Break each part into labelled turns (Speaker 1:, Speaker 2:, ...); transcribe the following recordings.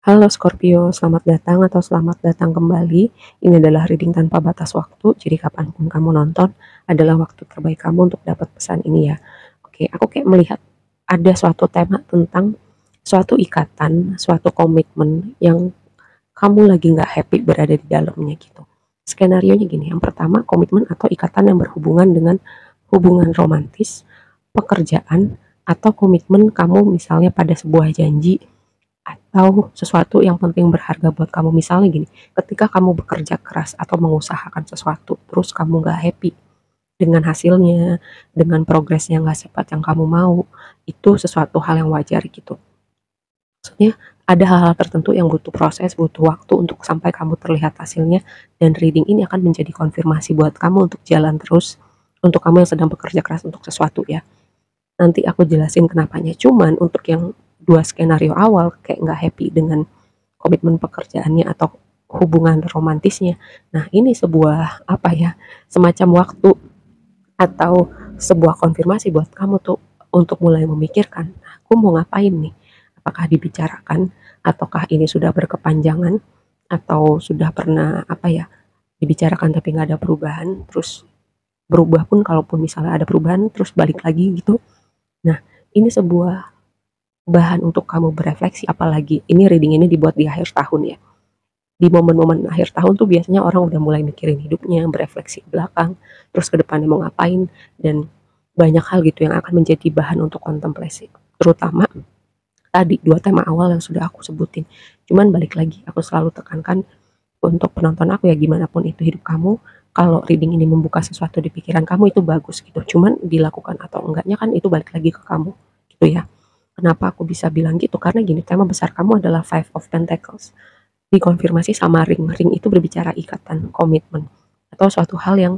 Speaker 1: Halo Scorpio, selamat datang atau selamat datang kembali. Ini adalah reading tanpa batas waktu, jadi kapanpun kamu nonton adalah waktu terbaik kamu untuk dapat pesan ini ya. Oke, aku kayak melihat ada suatu tema tentang suatu ikatan, suatu komitmen yang kamu lagi nggak happy berada di dalamnya gitu. Skenario nya gini, yang pertama komitmen atau ikatan yang berhubungan dengan hubungan romantis, pekerjaan, atau komitmen kamu misalnya pada sebuah janji atau sesuatu yang penting berharga buat kamu. Misalnya gini, ketika kamu bekerja keras atau mengusahakan sesuatu, terus kamu gak happy dengan hasilnya, dengan progresnya gak cepat yang kamu mau, itu sesuatu hal yang wajar gitu. Maksudnya ada hal-hal tertentu yang butuh proses, butuh waktu untuk sampai kamu terlihat hasilnya, dan reading ini akan menjadi konfirmasi buat kamu untuk jalan terus, untuk kamu yang sedang bekerja keras untuk sesuatu ya. Nanti aku jelasin kenapanya. Cuman untuk yang dua skenario awal kayak nggak happy dengan komitmen pekerjaannya atau hubungan romantisnya. Nah ini sebuah apa ya, semacam waktu atau sebuah konfirmasi buat kamu tuh untuk mulai memikirkan, nah, aku mau ngapain nih? Apakah dibicarakan? Ataukah ini sudah berkepanjangan? Atau sudah pernah apa ya, dibicarakan tapi nggak ada perubahan? Terus berubah pun kalaupun misalnya ada perubahan terus balik lagi gitu. Nah ini sebuah bahan untuk kamu berefleksi, apalagi ini reading ini dibuat di akhir tahun ya. Di momen-momen akhir tahun tuh biasanya orang udah mulai mikirin hidupnya, berefleksi ke belakang, terus ke depannya mau ngapain, dan banyak hal gitu yang akan menjadi bahan untuk kontemplasi. Terutama tadi dua tema awal yang sudah aku sebutin. Cuman balik lagi, aku selalu tekankan untuk penonton aku ya, gimana pun itu hidup kamu, kalau reading ini membuka sesuatu di pikiran kamu itu bagus gitu. Cuman dilakukan atau enggaknya kan itu balik lagi ke kamu gitu ya. Kenapa aku bisa bilang gitu? Karena gini, tema besar kamu adalah Five of Pentacles. Dikonfirmasi sama ring. Ring itu berbicara ikatan, komitmen, atau suatu hal yang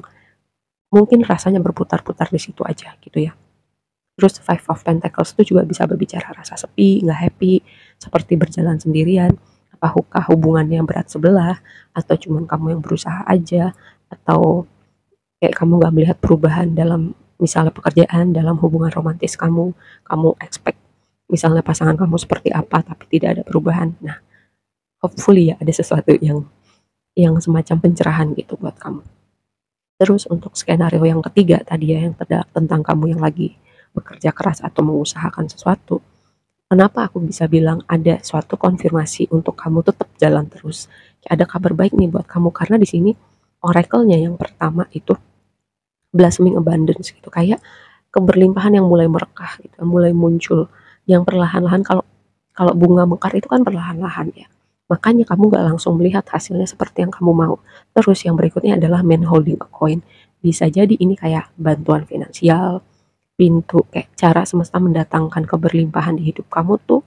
Speaker 1: mungkin rasanya berputar-putar di situ aja gitu ya. Terus Five of Pentacles itu juga bisa berbicara rasa sepi, nggak happy, seperti berjalan sendirian, apakah hubungannya berat sebelah, atau cuman kamu yang berusaha aja, atau kayak kamu nggak melihat perubahan dalam misalnya pekerjaan, dalam hubungan romantis kamu expect misalnya pasangan kamu seperti apa tapi tidak ada perubahan. Nah, hopefully ya ada sesuatu yang semacam pencerahan gitu buat kamu. Terus untuk skenario yang ketiga tadi ya, yang tentang kamu yang lagi bekerja keras atau mengusahakan sesuatu. Kenapa aku bisa bilang ada suatu konfirmasi untuk kamu tetap jalan terus? Ada kabar baik nih buat kamu karena di sini oracle-nya yang pertama itu blossoming abundance gitu, kayak keberlimpahan yang mulai merekah gitu, mulai muncul yang perlahan-lahan. Kalau kalau bunga mekar itu kan perlahan-lahan ya. Makanya kamu gak langsung melihat hasilnya seperti yang kamu mau. Terus yang berikutnya adalah man holding a coin. Bisa jadi ini kayak bantuan finansial, pintu, kayak cara semesta mendatangkan keberlimpahan di hidup kamu tuh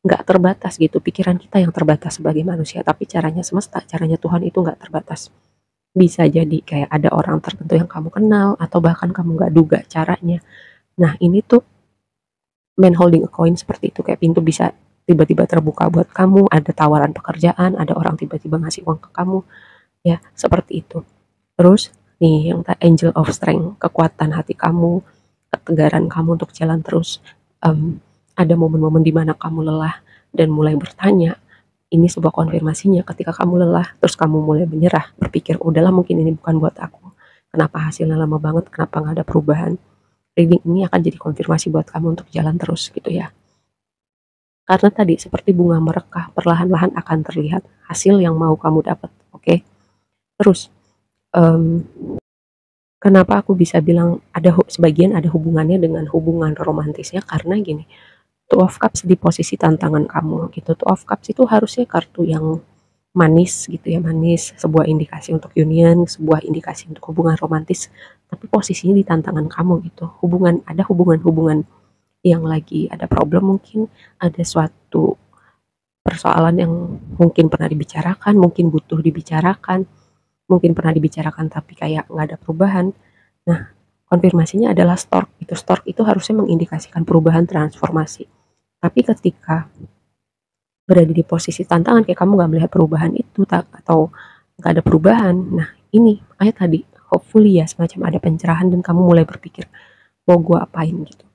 Speaker 1: nggak terbatas gitu. Pikiran kita yang terbatas sebagai manusia, tapi caranya semesta, caranya Tuhan itu nggak terbatas. Bisa jadi kayak ada orang tertentu yang kamu kenal atau bahkan kamu nggak duga caranya. Nah ini tuh man holding a coin seperti itu, kayak pintu bisa tiba-tiba terbuka buat kamu, ada tawaran pekerjaan, ada orang tiba-tiba ngasih uang ke kamu, ya seperti itu. Terus nih yang angel of strength, kekuatan hati kamu, ketegaran kamu untuk jalan terus. Um, ada momen-momen dimana kamu lelah dan mulai bertanya, ini sebuah konfirmasinya ketika kamu lelah, terus kamu mulai menyerah, berpikir udahlah mungkin ini bukan buat aku. Kenapa hasilnya lama banget, kenapa nggak ada perubahan? Reading ini akan jadi konfirmasi buat kamu untuk jalan terus gitu ya. Karena tadi seperti bunga merekah, perlahan-lahan akan terlihat hasil yang mau kamu dapat. Oke. Terus um, kenapa aku bisa bilang ada sebagian ada hubungannya dengan hubungan romantisnya, karena gini, Two of Cups di posisi tantangan kamu gitu. Two of Cups itu harusnya kartu yang manis gitu ya, manis, sebuah indikasi untuk union, sebuah indikasi untuk hubungan romantis, tapi posisinya di tantangan kamu gitu. Ada hubungan-hubungan yang lagi ada problem, mungkin ada suatu persoalan yang mungkin pernah dibicarakan, mungkin butuh dibicarakan, mungkin pernah dibicarakan tapi kayak nggak ada perubahan. Nah, konfirmasinya adalah stork. Stork itu harusnya mengindikasikan perubahan, transformasi. Tapi ketika berada di posisi tantangan, kayak kamu nggak melihat perubahan itu atau nggak ada perubahan, nah ini makanya tadi hopefully ya semacam ada pencerahan dan kamu mulai berpikir mau gue apain gitu.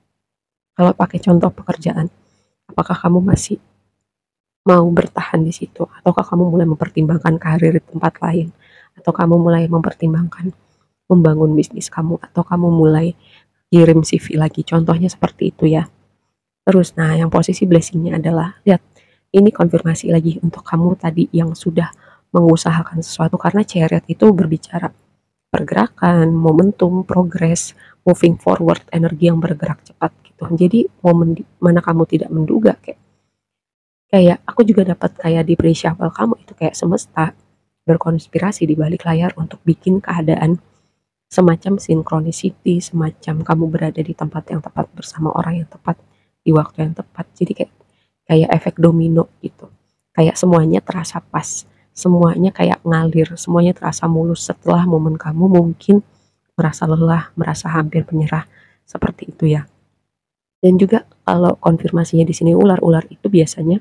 Speaker 1: Kalau pakai contoh pekerjaan, apakah kamu masih mau bertahan di situ, ataukah kamu mulai mempertimbangkan karir di tempat lain, atau kamu mulai mempertimbangkan membangun bisnis kamu, atau kamu mulai kirim CV lagi, contohnya seperti itu ya. Terus, nah yang posisi blessingnya adalah, lihat, ini konfirmasi lagi untuk kamu tadi yang sudah mengusahakan sesuatu, karena Chariot itu berbicara pergerakan, momentum, progress, moving forward, energi yang bergerak cepat gitu. Jadi momen mana kamu tidak menduga, kayak aku juga dapat kayak di pre-shuffle kamu itu kayak semesta berkonspirasi di balik layar untuk bikin keadaan semacam synchronicity, semacam kamu berada di tempat yang tepat bersama orang yang tepat di waktu yang tepat. Jadi kayak kayak efek domino gitu. Kayak semuanya terasa pas, semuanya kayak ngalir, semuanya terasa mulus setelah momen kamu mungkin merasa lelah, merasa hampir menyerah, seperti itu ya. Dan juga kalau konfirmasinya di sini ular-ular itu biasanya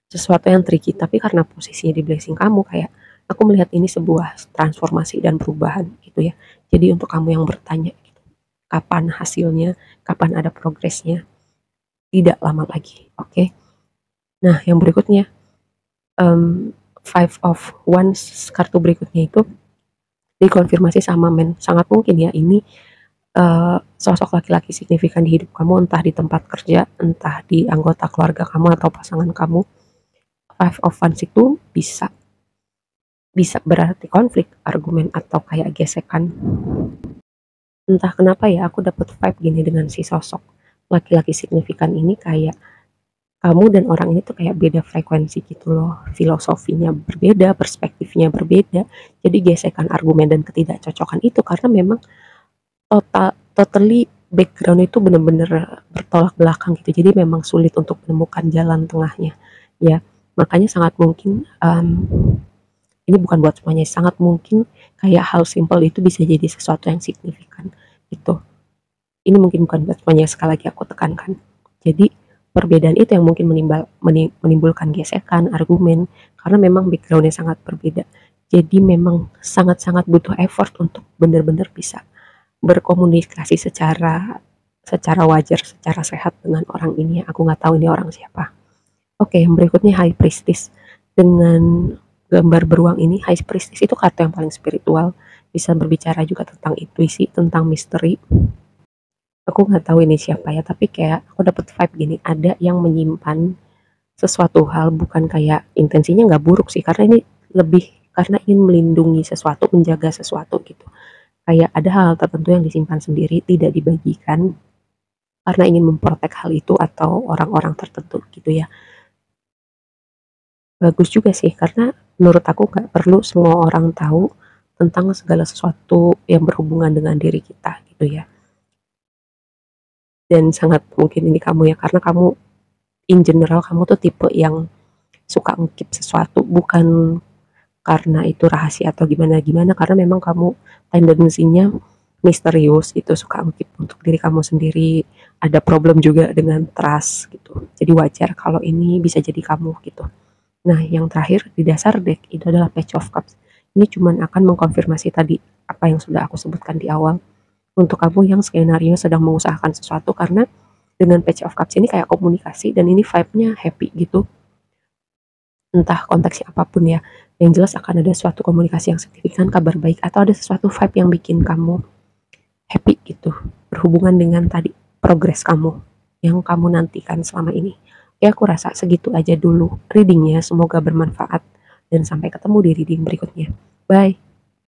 Speaker 1: sesuatu yang tricky, tapi karena posisinya di blessing kamu, kayak aku melihat ini sebuah transformasi dan perubahan gitu ya. Jadi untuk kamu yang bertanya gitu, kapan hasilnya, kapan ada progresnya, tidak lama lagi, oke? Nah yang berikutnya, Five of Wands, kartu berikutnya itu dikonfirmasi sama men. Sangat mungkin ya ini sosok laki-laki signifikan di hidup kamu, entah di tempat kerja, entah di anggota keluarga kamu atau pasangan kamu. Five of Wands itu bisa berarti konflik, argumen, atau kayak gesekan. Entah kenapa ya aku dapat vibe gini dengan si sosok laki-laki signifikan ini, kayak kamu dan orang ini tuh kayak beda frekuensi gitu loh, filosofinya berbeda, perspektifnya berbeda. Jadi gesekan, argumen, dan ketidakcocokan itu karena memang totally background itu bener-bener bertolak belakang gitu. Jadi memang sulit untuk menemukan jalan tengahnya ya. Makanya sangat mungkin ini bukan buat semuanya, sangat mungkin kayak hal simple itu bisa jadi sesuatu yang signifikan gitu. Ini mungkin bukan buat semuanya, sekali lagi aku tekankan. Jadi perbedaan itu yang mungkin menimbulkan gesekan, argumen, karena memang backgroundnya sangat berbeda. Jadi memang sangat-sangat butuh effort untuk benar-benar bisa berkomunikasi secara wajar, secara sehat dengan orang ini. Aku nggak tahu ini orang siapa. Oke, yang berikutnya High Priestess. Dengan gambar beruang ini, High Priestess itu kartu yang paling spiritual, bisa berbicara juga tentang intuisi, tentang misteri. Aku nggak tahu ini siapa ya, tapi kayak aku dapat vibe gini, ada yang menyimpan sesuatu hal, bukan kayak intensinya nggak buruk sih, karena ini lebih karena ingin melindungi sesuatu, menjaga sesuatu gitu. Kayak ada hal tertentu yang disimpan sendiri, tidak dibagikan, karena ingin memprotek hal itu atau orang-orang tertentu gitu ya. Bagus juga sih, karena menurut aku nggak perlu semua orang tahu tentang segala sesuatu yang berhubungan dengan diri kita gitu ya. Dan sangat mungkin ini kamu ya, karena kamu in general kamu tuh tipe yang suka ngekip sesuatu, bukan karena itu rahasia atau gimana-gimana, karena memang kamu tendensinya misterius gitu, suka ngekip untuk diri kamu sendiri, ada problem juga dengan trust gitu. Jadi wajar kalau ini bisa jadi kamu gitu. Nah, yang terakhir di dasar deck itu adalah Page of Cups. Ini cuman akan mengkonfirmasi tadi apa yang sudah aku sebutkan di awal. Untuk kamu yang skenario sedang mengusahakan sesuatu, karena dengan Page of Cups ini kayak komunikasi dan ini vibe-nya happy gitu. Entah konteksnya apapun ya, yang jelas akan ada suatu komunikasi yang signifikan, kabar baik, atau ada sesuatu vibe yang bikin kamu happy gitu, berhubungan dengan tadi progres kamu yang kamu nantikan selama ini. Ya aku rasa segitu aja dulu readingnya, semoga bermanfaat dan sampai ketemu di reading berikutnya. Bye.